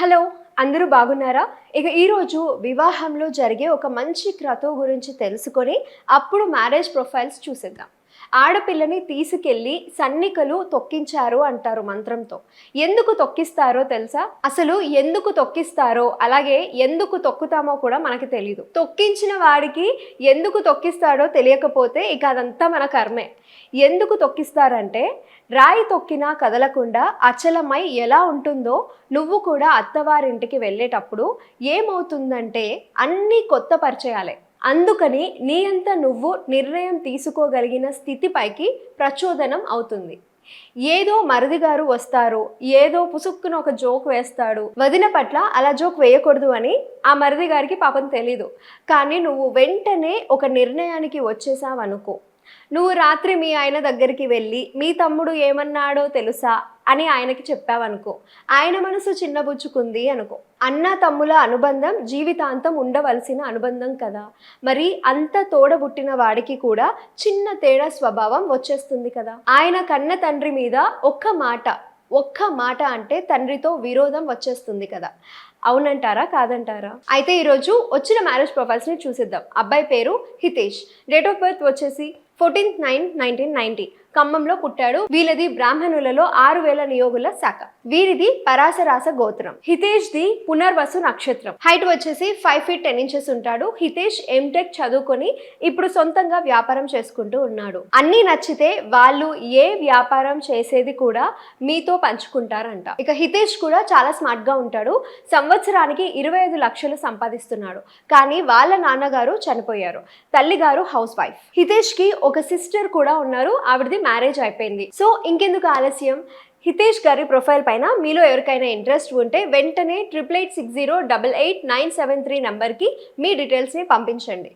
Hello! అందరూ బాగున్నారా? ఇక ఈరోజు వివాహంలో జరిగే ఒక మంచి క్రతువు గురించి తెలుసుకొని, అప్పుడు మ్యారేజ్ ప్రొఫైల్స్ చూసేద్దాం. ఆడపిల్లని తీసుకెళ్ళి సన్నికలు తొక్కించారు అంటారు మంత్రంతో. ఎందుకు తొక్కిస్తారో తెలుసా? అసలు ఎందుకు తొక్కిస్తారో, అలాగే ఎందుకు తొక్కుతామో కూడా మనకి తెలీదు. తొక్కించిన వాడికి ఎందుకు తొక్కిస్తాడో తెలియకపోతే ఇక అదంతా మన కర్మే. ఎందుకు తొక్కిస్తారంటే, రాయి తొక్కినా కదలకుండా అచలమై ఎలా ఉంటుందో నువ్వు కూడా అత్తవారింటికి వెళ్ళేటప్పుడు ఏమవుతుందంటే అన్నీ కొత్త పరిచయాలే. అందుకని నీ అంత నువ్వు నిర్ణయం తీసుకోగలిగిన స్థితిపైకి ప్రచోదనం అవుతుంది. ఏదో మరిది గారు వస్తారు, ఏదో పుసుక్కున ఒక జోక్ వేస్తాడు, వదిన పట్ల అలా జోక్ వేయకూడదు అని ఆ మరిది గారికి పాపం తెలీదు. కానీ నువ్వు వెంటనే ఒక నిర్ణయానికి వచ్చేసావనుకో, నువ్వు రాత్రి మీ ఆయన దగ్గరికి వెళ్ళి మీ తమ్ముడు ఏమన్నాడో తెలుసా అని ఆయనకి చెప్పావనుకో, ఆయన మనసు చిన్నబుచ్చుకుంది అనుకో. అన్న తమ్ముల అనుబంధం జీవితాంతం ఉండవలసిన అనుబంధం కదా. మరి అంత తోడబుట్టిన వాడికి కూడా చిన్న తేడా స్వభావం వచ్చేస్తుంది కదా. ఆయన కన్న తండ్రి మీద ఒక్క మాట అంటే తండ్రితో విరోధం వచ్చేస్తుంది కదా. అవునంటారా కాదంటారా? అయితే ఈరోజు వచ్చిన మ్యారేజ్ ప్రొఫైల్స్ని చూసిద్దాం. అబ్బాయి పేరు హితేష్, డేట్ ఆఫ్ బర్త్ వచ్చేసి 14/9/1990, ఖమ్మంలో పుట్టాడు. వీళ్ళది బ్రాహ్మణులలో 6000 నియోగుల శాఖ. వీరిది పరాశరాస గోత్రం. హితేష్ ది పునర్వసు నక్షత్రం. హైట్ వచ్చేసి 5 feet 10 inches ఉంటాడు. హితేష్ ఎంటెక్ చదువుకొని ఇప్పుడు సొంతంగా వ్యాపారం చేసుకుంటూ ఉన్నాడు. అన్నీ నచ్చితే వాళ్ళు ఏ వ్యాపారం చేసేది కూడా మీతో పంచుకుంటారంట. ఇక హితేష్ కూడా చాలా స్మార్ట్ గా ఉంటాడు. సంవత్సరానికి 25 లక్షలు సంపాదిస్తున్నాడు. కానీ వాళ్ళ నాన్నగారు చనిపోయారు, తల్లిగారు హౌస్ వైఫ్. హితేష్ కి ఒక సిస్టర్ కూడా ఉన్నారు, ఆవిడది మ్యారేజ్ అయిపోయింది. సో ఇంకెందుకు ఆలస్యం, హితేష్ గారి ప్రొఫైల్ పైన మీలో ఎవరికైనా ఇంట్రెస్ట్ ఉంటే వెంటనే 8886088973 నంబర్కి మీ డీటెయిల్స్ని పంపించండి.